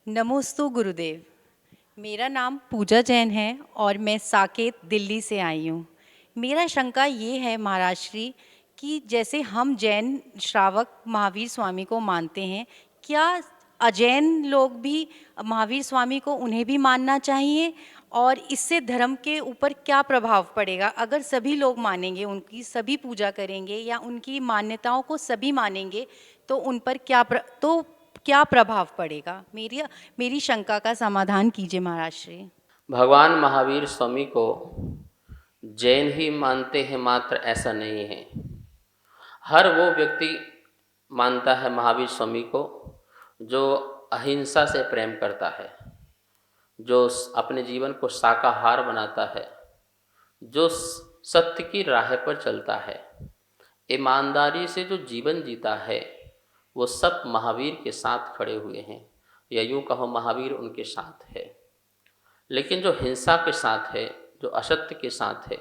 नमोस्तु गुरुदेव। मेरा नाम पूजा जैन है और मैं साकेत दिल्ली से आई हूँ। मेरा शंका ये है महाराज श्री कि जैसे हम जैन श्रावक महावीर स्वामी को मानते हैं, क्या अजैन लोग भी महावीर स्वामी को उन्हें भी मानना चाहिए? और इससे धर्म के ऊपर क्या प्रभाव पड़ेगा? अगर सभी लोग मानेंगे, उनकी सभी पूजा करेंगे या उनकी मान्यताओं को सभी मानेंगे, तो उन पर क्या प्रभाव पड़ेगा? मेरी शंका का समाधान कीजिए महाराज श्री। भगवान महावीर स्वामी को जैन ही मानते हैं मात्र ऐसा नहीं है। हर वो व्यक्ति मानता है महावीर स्वामी को जो अहिंसा से प्रेम करता है, जो अपने जीवन को शाकाहार बनाता है, जो सत्य की राह पर चलता है, ईमानदारी से जो जीवन जीता है, वो सब महावीर के साथ खड़े हुए हैं, या यूँ कहो महावीर उनके साथ है। लेकिन जो हिंसा के साथ है, जो असत्य के साथ है,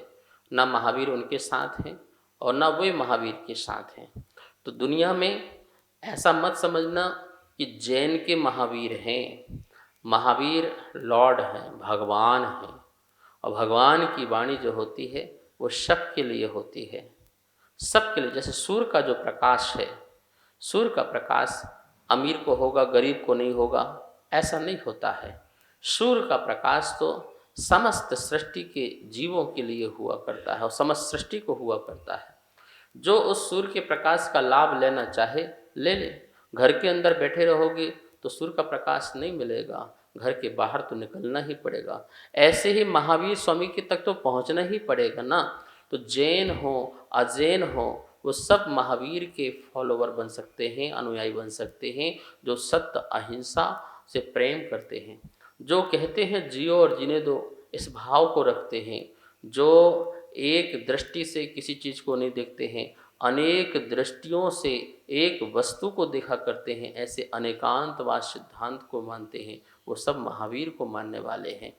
ना महावीर उनके साथ हैं और ना वे महावीर के साथ हैं। तो दुनिया में ऐसा मत समझना कि जैन के महावीर हैं। महावीर लॉर्ड हैं, भगवान हैं, और भगवान की वाणी जो होती है वो सबके लिए होती है, सबके लिए। जैसे सूर्य का जो प्रकाश है, सूर्य का प्रकाश अमीर को होगा, गरीब को नहीं होगा, ऐसा नहीं होता है। सूर्य का प्रकाश तो समस्त सृष्टि के जीवों के लिए हुआ करता है और समस्त सृष्टि को हुआ करता है। जो उस सूर्य के प्रकाश का लाभ लेना चाहे ले ले। घर के अंदर बैठे रहोगे तो सूर्य का प्रकाश नहीं मिलेगा, घर के बाहर तो निकलना ही पड़ेगा। ऐसे ही महावीर स्वामी के तक तो पहुंचना ही पड़ेगा ना। तो जैन हो अजैन हो, वो सब महावीर के फॉलोवर बन सकते हैं, अनुयायी बन सकते हैं, जो सत्य अहिंसा से प्रेम करते हैं, जो कहते हैं जियो और जीने दो, इस भाव को रखते हैं, जो एक दृष्टि से किसी चीज़ को नहीं देखते हैं, अनेक दृष्टियों से एक वस्तु को देखा करते हैं, ऐसे अनेकांतवाद सिद्धांत को मानते हैं, वो सब महावीर को मानने वाले हैं।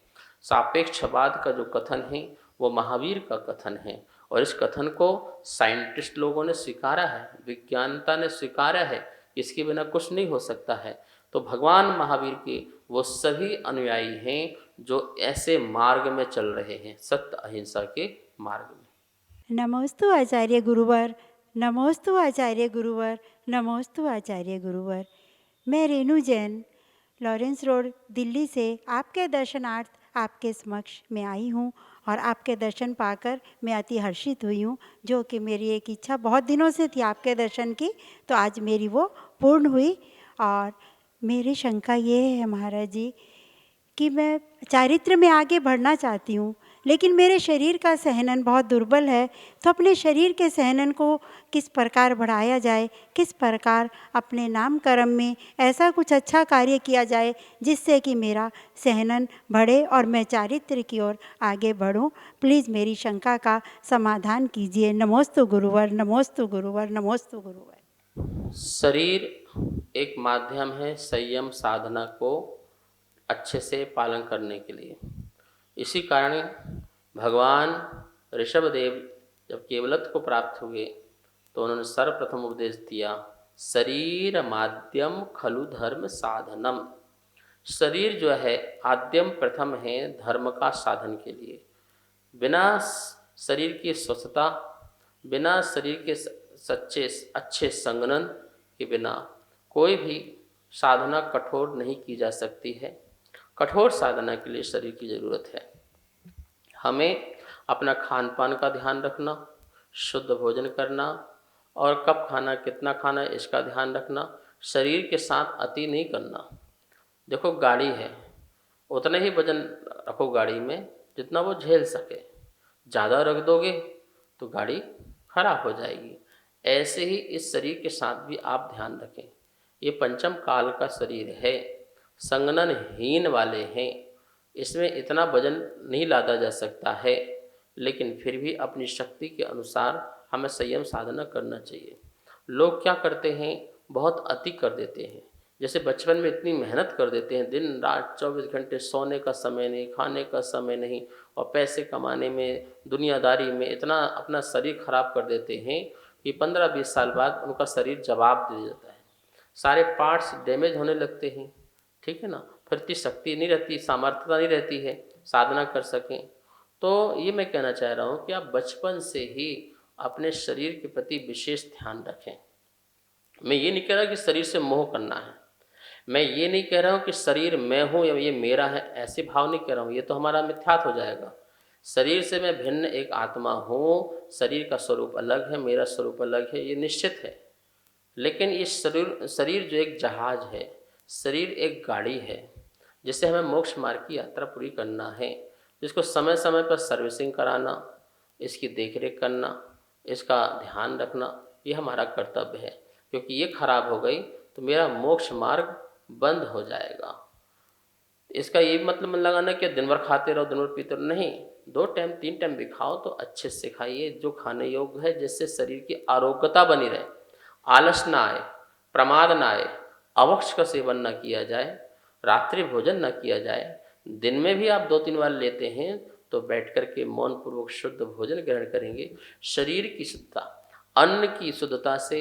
सापेक्षवाद का जो कथन है वो महावीर का कथन है, और इस कथन को साइंटिस्ट लोगों ने स्वीकारा है, विज्ञानता ने स्वीकारा है, इसके बिना कुछ नहीं हो सकता है। तो भगवान महावीर के वो सभी अनुयायी हैं जो ऐसे मार्ग में चल रहे हैं, सत्य अहिंसा के मार्ग में। नमोस्तु आचार्य गुरुवर, नमोस्तु आचार्य गुरुवर, नमोस्तु आचार्य गुरुवर। मैं रेणु जैन लॉरेंस रोड दिल्ली से आपके दर्शनार्थ आपके समक्ष में आई हूँ, और आपके दर्शन पाकर मैं अति हर्षित हुई हूँ, जो कि मेरी एक इच्छा बहुत दिनों से थी आपके दर्शन की, तो आज मेरी वो पूर्ण हुई। और मेरी शंका ये है महाराज जी कि मैं चारित्र में आगे बढ़ना चाहती हूँ, लेकिन मेरे शरीर का सहनन बहुत दुर्बल है। तो अपने शरीर के सहनन को किस प्रकार बढ़ाया जाए, किस प्रकार अपने नाम कर्म में ऐसा कुछ अच्छा कार्य किया जाए जिससे कि मेरा सहनन बढ़े और मैं चारित्र की ओर आगे बढ़ूं। प्लीज़ मेरी शंका का समाधान कीजिए। नमोस्तु गुरुवर, नमोस्तु गुरुवर, नमोस्तु गुरुवर। शरीर एक माध्यम है संयम साधना को अच्छे से पालन करने के लिए। इसी कारण भगवान ऋषभदेव जब केवलत्व को प्राप्त हुए तो उन्होंने सर्वप्रथम उपदेश दिया, शरीर माध्यम खलु धर्म साधनम। शरीर जो है आद्यम प्रथम है धर्म का साधन के लिए। बिना शरीर की स्वस्थता, बिना शरीर के सच्चे अच्छे संगनन के बिना कोई भी साधना कठोर नहीं की जा सकती है। कठोर साधना के लिए शरीर की ज़रूरत है। हमें अपना खान पान का ध्यान रखना, शुद्ध भोजन करना, और कब खाना कितना खाना इसका ध्यान रखना। शरीर के साथ अति नहीं करना। देखो गाड़ी है, उतना ही वजन रखो गाड़ी में जितना वो झेल सके। ज़्यादा रख दोगे तो गाड़ी खराब हो जाएगी। ऐसे ही इस शरीर के साथ भी आप ध्यान रखें। ये पंचम काल का शरीर है, संगननहीन वाले हैं, इसमें इतना वजन नहीं लादा जा सकता है, लेकिन फिर भी अपनी शक्ति के अनुसार हमें संयम साधना करना चाहिए। लोग क्या करते हैं, बहुत अति कर देते हैं। जैसे बचपन में इतनी मेहनत कर देते हैं, दिन रात 24 घंटे, सोने का समय नहीं, खाने का समय नहीं, और पैसे कमाने में, दुनियादारी में इतना अपना शरीर खराब कर देते हैं कि 15-20 साल बाद उनका शरीर जवाब दे देता है। सारे पार्ट्स डैमेज होने लगते हैं, ठीक है ना, फिर इतनी शक्ति नहीं रहती, सामर्थ्यता नहीं रहती है साधना कर सकें। तो ये मैं कहना चाह रहा हूँ कि आप बचपन से ही अपने शरीर के प्रति विशेष ध्यान रखें। मैं ये नहीं कह रहा कि शरीर से मोह करना है, मैं ये नहीं कह रहा हूँ कि शरीर मैं हूँ या ये मेरा है, ऐसे भाव नहीं कह रहा हूँ, ये तो हमारा मिथ्यात हो जाएगा। शरीर से मैं भिन्न एक आत्मा हूँ, शरीर का स्वरूप अलग है, मेरा स्वरूप अलग है, ये निश्चित है। लेकिन ये शरीर शरीर जो एक जहाज है, शरीर एक गाड़ी है, जिससे हमें मोक्ष मार्ग की यात्रा पूरी करना है, जिसको समय समय पर सर्विसिंग कराना, इसकी देखरेख करना, इसका ध्यान रखना, ये हमारा कर्तव्य है। क्योंकि ये खराब हो गई तो मेरा मोक्ष मार्ग बंद हो जाएगा। इसका ये मतलब मत लगाना कि दिन भर खाते रहो, दिन भर पीते रहो, नहीं। 2 टाइम 3 टाइम भी खाओ तो अच्छे से खाइए, जो खाने योग्य है, जिससे शरीर की आरोग्यता बनी रहे, आलस ना आए, प्रमाद ना आए, अवक्ष का सेवन ना किया जाए, रात्रि भोजन ना किया जाए। दिन में भी आप 2-3 बार लेते हैं तो बैठ कर के मौन पूर्वक शुद्ध भोजन ग्रहण करेंगे। शरीर की शुद्धता, अन्न की शुद्धता से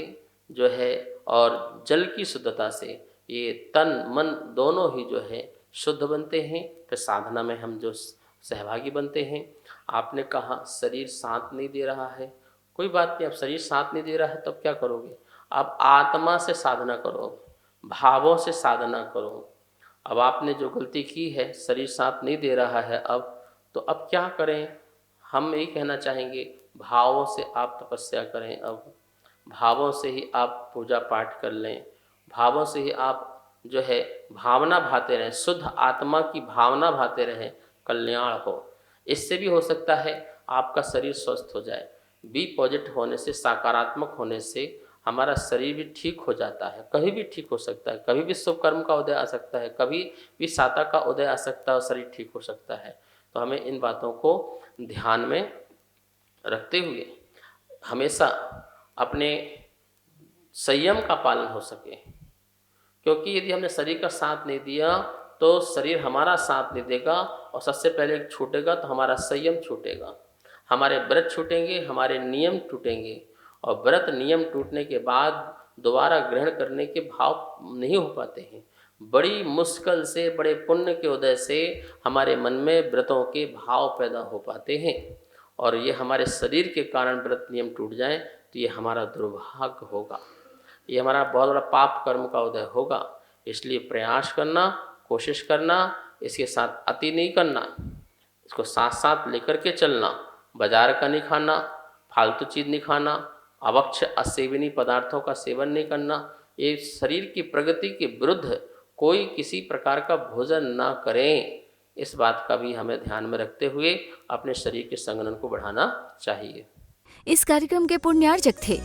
जो है और जल की शुद्धता से ये तन मन दोनों ही जो है शुद्ध बनते हैं। फिर साधना में हम जो सहभागी बनते हैं। आपने कहा शरीर साथ नहीं दे रहा है, कोई बात नहीं, अब शरीर साथ नहीं दे रहा है तो अब क्या करोगे? अब आत्मा से साधना करो, भावों से साधना करो। अब आपने जो गलती की है, शरीर साथ नहीं दे रहा है तो अब क्या करें? हम यही कहना चाहेंगे, भावों से आप तपस्या करें। अब भावों से ही आप पूजा पाठ कर लें, भावों से ही आप जो है भावना भाते रहें, शुद्ध आत्मा की भावना भाते रहें, कल्याण हो। इससे भी हो सकता है आपका शरीर स्वस्थ हो जाए। बी पॉजिटिव होने से, सकारात्मक होने से हमारा शरीर भी ठीक हो जाता है। कभी भी ठीक हो सकता है, कभी भी शुभ कर्म का उदय आ सकता है, कभी भी साता का उदय आ सकता है और शरीर ठीक हो सकता है। तो हमें इन बातों को ध्यान में रखते हुए हमेशा अपने संयम का पालन हो सके। क्योंकि यदि हमने शरीर का साथ नहीं दिया तो शरीर हमारा साथ नहीं देगा, और सबसे पहले छूटेगा तो हमारा संयम छूटेगा, हमारे व्रत छूटेंगे, हमारे नियम टूटेंगे, और व्रत नियम टूटने के बाद दोबारा ग्रहण करने के भाव नहीं हो पाते हैं। बड़ी मुश्किल से, बड़े पुण्य के उदय से हमारे मन में व्रतों के भाव पैदा हो पाते हैं, और ये हमारे शरीर के कारण व्रत नियम टूट जाएं तो ये हमारा दुर्भाग्य होगा, ये हमारा बहुत बड़ा पाप कर्म का उदय होगा। इसलिए प्रयास करना, कोशिश करना, इसके साथ अति नहीं करना, इसको साथ साथ लेकर के चलना। बाजार का नहीं खाना, फालतू चीज़ नहीं खाना, अवक्ष असेवनीय पदार्थों का सेवन नहीं करना। ये शरीर की प्रगति के विरुद्ध कोई किसी प्रकार का भोजन ना करें। इस बात का भी हमें ध्यान में रखते हुए अपने शरीर के संगठन को बढ़ाना चाहिए। इस कार्यक्रम के पुण्यार्चक थे